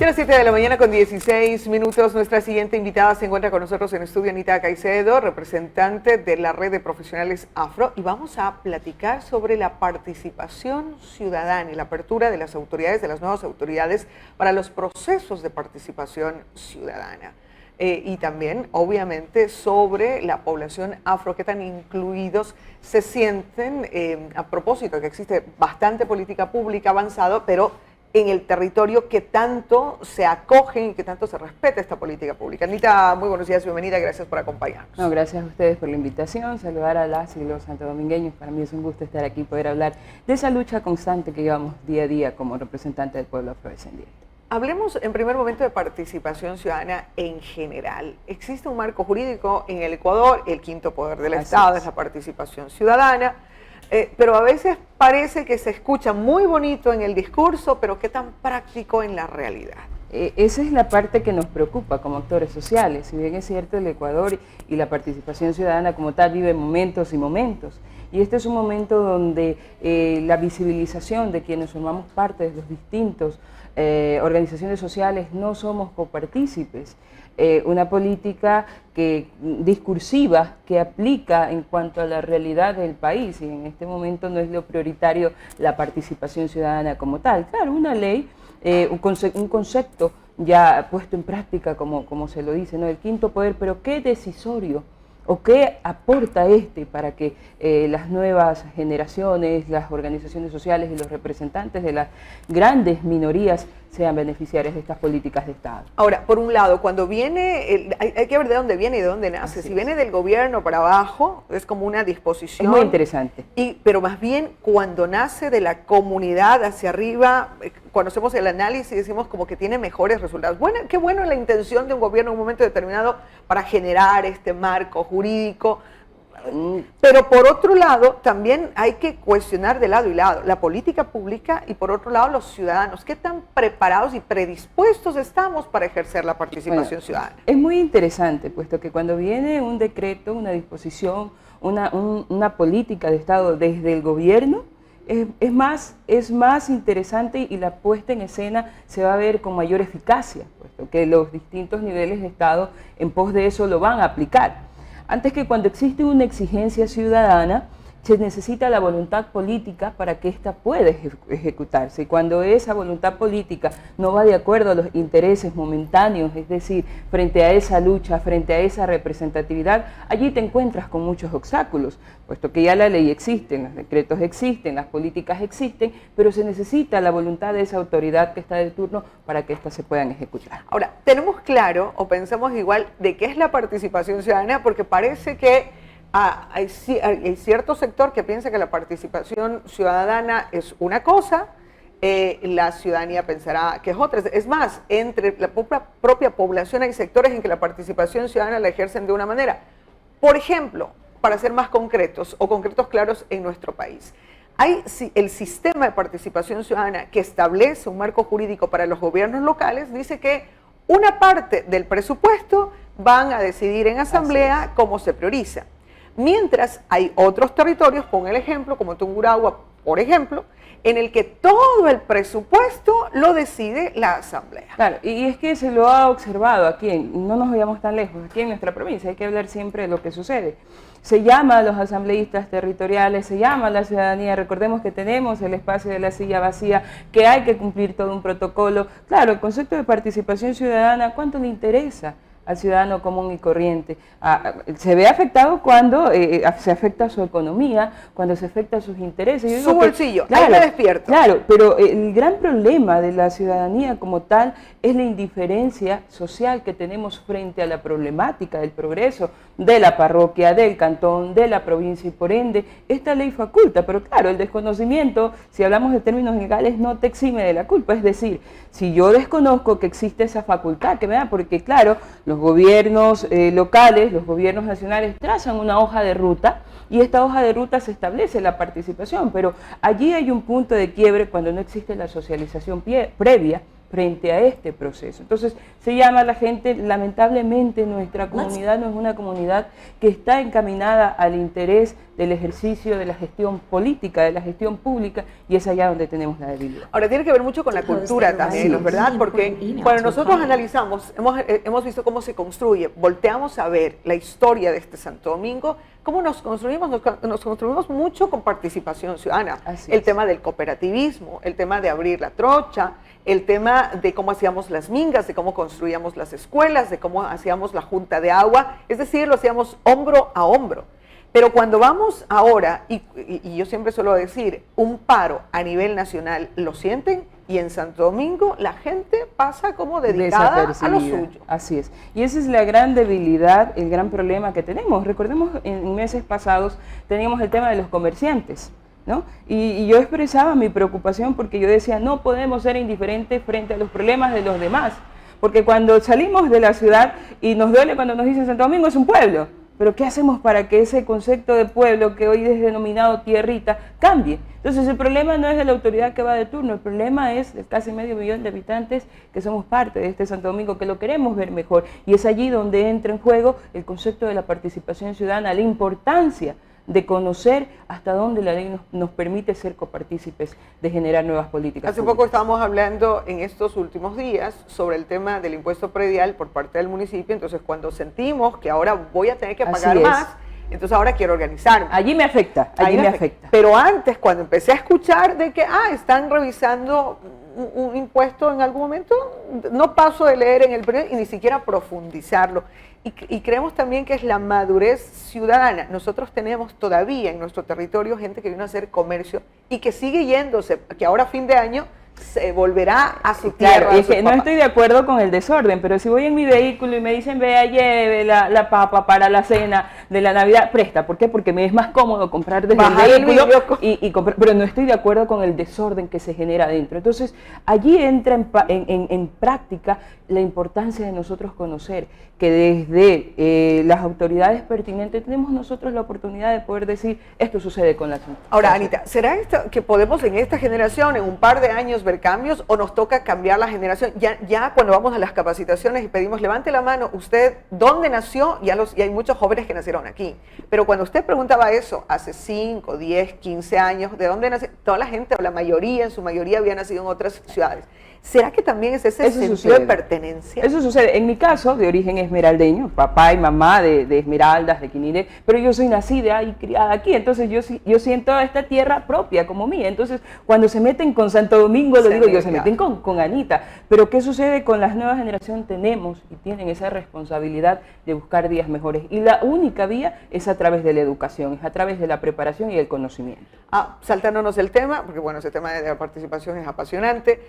Ya a las 7 de la mañana con 16 minutos, nuestra siguiente invitada se encuentra con nosotros en estudio, Anita Caicedo, representante de la Red de Profesionales Afro, y vamos a platicar sobre la participación ciudadana y la apertura de las autoridades, de las nuevas autoridades, para los procesos de participación ciudadana. Y también, obviamente, sobre la población afro, qué tan incluidos se sienten, a propósito de que existe bastante política pública avanzada, pero en el territorio que tanto se acogen y que tanto se respeta esta política pública. Anita, muy buenos días, bienvenida, gracias por acompañarnos. No, gracias a ustedes por la invitación, saludar a las y los santodomingueños. Para mí es un gusto estar aquí, poder hablar de esa lucha constante que llevamos día a día como representante del pueblo afrodescendiente. Hablemos en primer momento de participación ciudadana en general. Existe un marco jurídico en el Ecuador, el quinto poder del Estado es la participación ciudadana, pero a veces parece que se escucha muy bonito en el discurso, pero qué tan práctico en la realidad. Esa es la parte que nos preocupa como actores sociales. Si bien es cierto, el Ecuador y la participación ciudadana como tal vive momentos y momentos. Y este es un momento donde la visibilización de quienes formamos parte de los distintos organizaciones sociales no somos copartícipes. Una política discursiva que aplica en cuanto a la realidad del país, y en este momento no es lo prioritario la participación ciudadana como tal. Claro, una ley, un concepto ya puesto en práctica, como se lo dice, ¿no? El quinto poder, pero qué decisorio o qué aporta para que las nuevas generaciones, las organizaciones sociales y los representantes de las grandes minorías sean beneficiarios de estas políticas de Estado. Ahora, por un lado, cuando viene, hay que ver de dónde viene y de dónde nace. Así si viene del gobierno para abajo, es como una disposición. Es muy interesante. Pero más bien, cuando nace de la comunidad hacia arriba, cuando hacemos el análisis, decimos como que tiene mejores resultados. Bueno, qué bueno la intención de un gobierno en un momento determinado para generar este marco jurídico. Pero por otro lado, también hay que cuestionar de lado y lado la política pública y por otro lado los ciudadanos. ¿Qué tan preparados y predispuestos estamos para ejercer la participación ciudadana? Es muy interesante, puesto que cuando viene un decreto, una disposición, una política de Estado desde el gobierno, es más interesante y la puesta en escena se va a ver con mayor eficacia, puesto que los distintos niveles de Estado en pos de eso lo van a aplicar. Antes que cuando existe una exigencia ciudadana, se necesita la voluntad política para que ésta pueda ejecutarse. Y cuando esa voluntad política no va de acuerdo a los intereses momentáneos, es decir, frente a esa lucha, frente a esa representatividad, allí te encuentras con muchos obstáculos, puesto que ya la ley existe, los decretos existen, las políticas existen, pero se necesita la voluntad de esa autoridad que está de turno para que éstas se puedan ejecutar. Ahora, ¿tenemos claro o pensamos igual de qué es la participación ciudadana? Porque parece que hay cierto sector que piensa que la participación ciudadana es una cosa, la ciudadanía pensará que es otra. Es más, entre la propia población hay sectores en que la participación ciudadana la ejercen de una manera. Por ejemplo, para ser más concretos o concretos claros en nuestro país, hay el sistema de participación ciudadana que establece un marco jurídico para los gobiernos locales, dice que una parte del presupuesto van a decidir en asamblea cómo se prioriza. Mientras hay otros territorios, pon el ejemplo, como Tungurahua, por ejemplo, en el que todo el presupuesto lo decide la asamblea. Claro, y es que se lo ha observado aquí, no nos vayamos tan lejos, aquí en nuestra provincia, hay que hablar siempre de lo que sucede. Se llama a los asambleístas territoriales, se llama a la ciudadanía, recordemos que tenemos el espacio de la silla vacía, que hay que cumplir todo un protocolo. Claro, el concepto de participación ciudadana, ¿cuánto le interesa al ciudadano común y corriente? Se ve afectado cuando se afecta su economía, cuando se afecta sus intereses. Su bolsillo, claro, ahí me despierto. Claro, pero el gran problema de la ciudadanía como tal es la indiferencia social que tenemos frente a la problemática del progreso de la parroquia, del cantón, de la provincia, y por ende esta ley faculta, pero claro, el desconocimiento, si hablamos de términos legales, no te exime de la culpa. Es decir, si yo desconozco que existe esa facultad que me da, porque claro, los gobiernos locales, los gobiernos nacionales trazan una hoja de ruta y esta hoja de ruta se establece la participación, pero allí hay un punto de quiebre cuando no existe la socialización previa frente a este proceso. Entonces se llama a la gente, lamentablemente nuestra comunidad no es una comunidad que está encaminada al interés del ejercicio de la gestión política, de la gestión pública, y es allá donde tenemos la debilidad. Ahora, tiene que ver mucho con la cultura también, ¿no es verdad? Porque cuando nosotros analizamos, hemos visto cómo se construye, volteamos a ver la historia de este Santo Domingo, cómo nos construimos mucho con participación ciudadana. El tema del cooperativismo, el tema de abrir la trocha, el tema de cómo hacíamos las mingas, de cómo construíamos las escuelas, de cómo hacíamos la junta de agua, es decir, lo hacíamos hombro a hombro. Pero cuando vamos ahora, y yo siempre suelo decir, un paro a nivel nacional, lo sienten, y en Santo Domingo la gente pasa como dedicada a lo suyo. Así es. Y esa es la gran debilidad, el gran problema que tenemos. Recordemos, en meses pasados teníamos el tema de los comerciantes, ¿no? Y yo expresaba mi preocupación porque yo decía, no podemos ser indiferentes frente a los problemas de los demás. Porque cuando salimos de la ciudad y nos duele cuando nos dicen Santo Domingo es un pueblo, pero ¿qué hacemos para que ese concepto de pueblo, que hoy es denominado tierrita, cambie? Entonces el problema no es de la autoridad que va de turno, el problema es de casi 500 000 de habitantes que somos parte de este Santo Domingo, que lo queremos ver mejor. Y es allí donde entra en juego el concepto de la participación ciudadana, la importancia de conocer hasta dónde la ley nos permite ser copartícipes de generar nuevas políticas. Hace poco estábamos hablando en estos últimos días sobre el tema del impuesto predial por parte del municipio, entonces cuando sentimos que ahora voy a tener que pagar más, entonces ahora quiero organizarme. Allí me afecta, allí me afecta. Pero antes, cuando empecé a escuchar de que, están revisando un impuesto en algún momento, no paso de leer en el periódico y ni siquiera profundizarlo. Y creemos también que es la madurez ciudadana. Nosotros tenemos todavía en nuestro territorio gente que vino a hacer comercio y que sigue yéndose, que ahora a fin de año se volverá a su tierra. Claro, es que no estoy de acuerdo con el desorden, pero si voy en mi vehículo y me dicen, vea, lleve la papa para la cena de la Navidad, presta. ¿Por qué? Porque me es más cómodo comprar desde el vehículo y comprar, pero no estoy de acuerdo con el desorden que se genera adentro. Entonces, allí entra en práctica la importancia de nosotros conocer que desde las autoridades pertinentes tenemos nosotros la oportunidad de poder decir, esto sucede con la gente. Ahora, Anita, ¿será que podemos en esta generación, en un par de años, ver cambios o nos toca cambiar la generación? Ya cuando vamos a las capacitaciones y pedimos, levante la mano, usted, ¿dónde nació? Y hay muchos jóvenes que nacieron aquí. Pero cuando usted preguntaba eso, hace 5, 10, 15 años, ¿de dónde nació? Toda la gente, o la mayoría, en su mayoría, había nacido en otras ciudades. ¿Será que también es ese sentido de pertenencia? Eso sucede. En mi caso, de origen esmeraldeño, papá y mamá de Esmeraldas, de Quinire, pero yo soy nacida y criada aquí, entonces yo siento esta tierra propia como mía. Entonces, cuando se meten con Santo Domingo, se meten con Anita. Pero ¿qué sucede con las nuevas generaciones? Tenemos y tienen esa responsabilidad de buscar días mejores. Y la única vía es a través de la educación, es a través de la preparación y el conocimiento. Saltándonos el tema, porque bueno, ese tema de la participación es apasionante.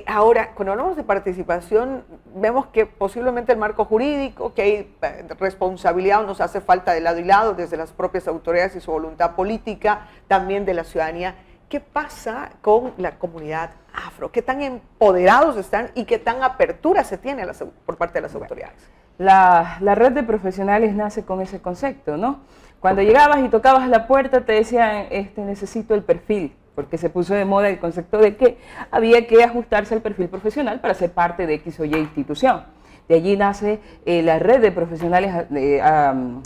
Ahora, cuando hablamos de participación, vemos que posiblemente el marco jurídico, que hay responsabilidad, nos hace falta de lado y lado, desde las propias autoridades y su voluntad política, también de la ciudadanía. ¿Qué pasa con la comunidad afro? ¿Qué tan empoderados están y qué tan apertura se tiene por parte de las autoridades? La red de profesionales nace con ese concepto, ¿no? Cuando llegabas y tocabas la puerta te decían, necesito el perfil, porque se puso de moda el concepto de que había que ajustarse al perfil profesional para ser parte de X o Y institución. De allí nace la red de profesionales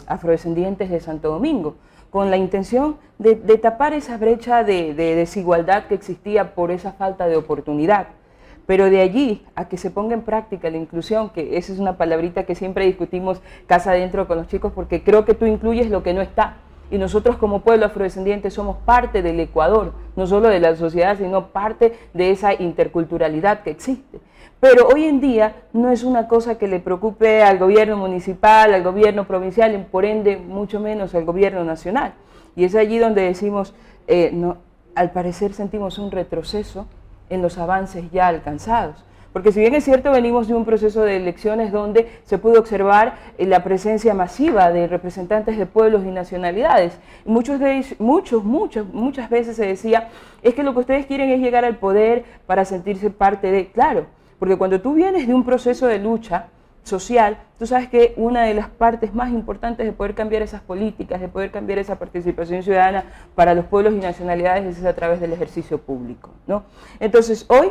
afrodescendientes de Santo Domingo, con la intención de tapar esa brecha de desigualdad que existía por esa falta de oportunidad. Pero de allí a que se ponga en práctica la inclusión, que esa es una palabrita que siempre discutimos casa adentro con los chicos, porque creo que tú incluyes lo que no está. Y nosotros como pueblo afrodescendiente somos parte del Ecuador, no solo de la sociedad, sino parte de esa interculturalidad que existe. Pero hoy en día no es una cosa que le preocupe al gobierno municipal, al gobierno provincial, y por ende mucho menos al gobierno nacional. Y es allí donde decimos, al parecer sentimos un retroceso en los avances ya alcanzados. Porque si bien es cierto, venimos de un proceso de elecciones donde se pudo observar la presencia masiva de representantes de pueblos y nacionalidades. Muchas veces se decía, es que lo que ustedes quieren es llegar al poder para sentirse parte de... Claro, porque cuando tú vienes de un proceso de lucha social, tú sabes que una de las partes más importantes de poder cambiar esas políticas, de poder cambiar esa participación ciudadana para los pueblos y nacionalidades es a través del ejercicio público, ¿no? Entonces, hoy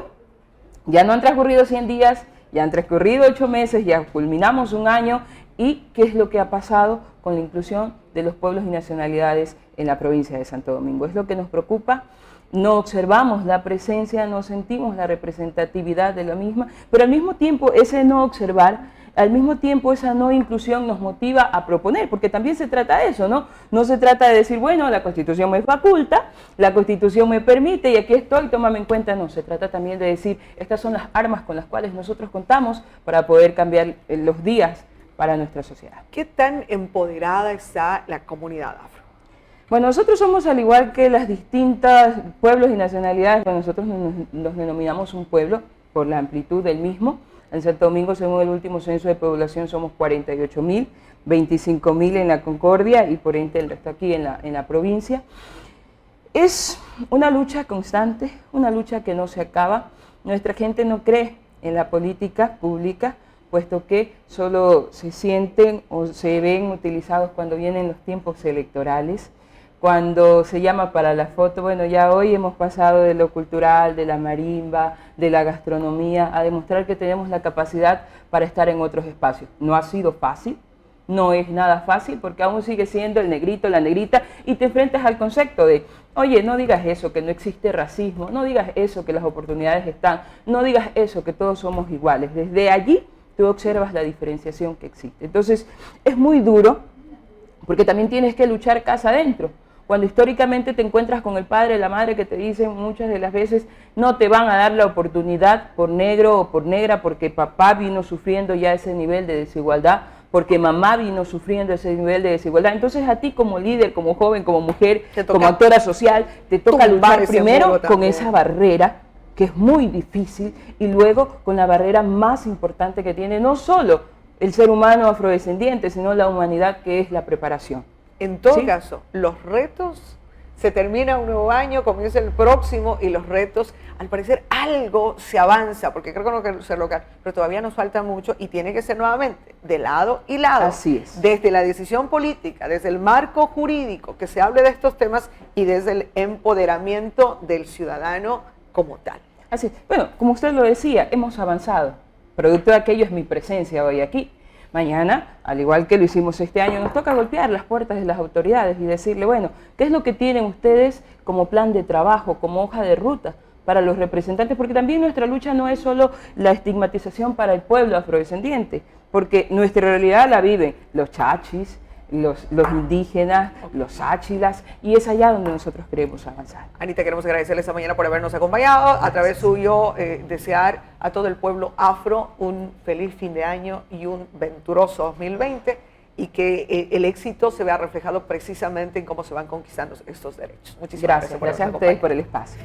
ya no han transcurrido 100 días, ya han transcurrido 8 meses, ya culminamos un año, y ¿qué es lo que ha pasado con la inclusión de los pueblos y nacionalidades en la provincia de Santo Domingo. Es lo que nos preocupa. No observamos la presencia, no sentimos la representatividad de la misma, pero al mismo tiempo ese no observar, al mismo tiempo esa no inclusión nos motiva a proponer, porque también se trata de eso, ¿no? No se trata de decir, bueno, la Constitución me faculta, la Constitución me permite y aquí estoy, tómame en cuenta. No, se trata también de decir, estas son las armas con las cuales nosotros contamos para poder cambiar los días para nuestra sociedad. ¿Qué tan empoderada está la comunidad afro? Bueno, nosotros somos, al igual que las distintas pueblos y nacionalidades, bueno, nosotros nos denominamos un pueblo por la amplitud del mismo. En Santo Domingo, según el último censo de población, somos 48.000, 25.000 en la Concordia y por ende el resto aquí en la provincia. Es una lucha constante, una lucha que no se acaba. Nuestra gente no cree en la política pública, puesto que solo se sienten o se ven utilizados cuando vienen los tiempos electorales. Cuando se llama para la foto, bueno, ya hoy hemos pasado de lo cultural, de la marimba, de la gastronomía, a demostrar que tenemos la capacidad para estar en otros espacios. No ha sido fácil, no es nada fácil, porque aún sigue siendo el negrito, la negrita, y te enfrentas al concepto de, oye, no digas eso, que no existe racismo, no digas eso, que las oportunidades están, no digas eso, que todos somos iguales. Desde allí tú observas la diferenciación que existe. Entonces, es muy duro, porque también tienes que luchar casa adentro. Cuando históricamente te encuentras con el padre, la madre que te dicen muchas de las veces no te van a dar la oportunidad por negro o por negra porque papá vino sufriendo ya ese nivel de desigualdad, porque mamá vino sufriendo ese nivel de desigualdad. Entonces a ti como líder, como joven, como mujer, como actora social, te toca luchar primero con esa barrera que es muy difícil y luego con la barrera más importante que tiene no solo el ser humano afrodescendiente, sino la humanidad, que es la preparación. En todo caso, los retos, se termina un nuevo año, comienza el próximo y los retos, al parecer algo se avanza, porque creo que no quiero ser local, pero todavía nos falta mucho y tiene que ser nuevamente de lado y lado. Así es. Desde la decisión política, desde el marco jurídico, que se hable de estos temas y desde el empoderamiento del ciudadano como tal. Así es. Bueno, como usted lo decía, hemos avanzado. Producto de aquello es mi presencia hoy aquí. Mañana, al igual que lo hicimos este año, nos toca golpear las puertas de las autoridades y decirle, bueno, ¿qué es lo que tienen ustedes como plan de trabajo, como hoja de ruta para los representantes? Porque también nuestra lucha no es solo la estigmatización para el pueblo afrodescendiente, porque nuestra realidad la viven los chachis, los indígenas, los áchilas, y es allá donde nosotros queremos avanzar. Anita, queremos agradecerles esta mañana por habernos acompañado. A través suyo, desear a todo el pueblo afro un feliz fin de año y un venturoso 2020, y que el éxito se vea reflejado precisamente en cómo se van conquistando estos derechos. Muchísimas gracias Gracias a ustedes por el espacio.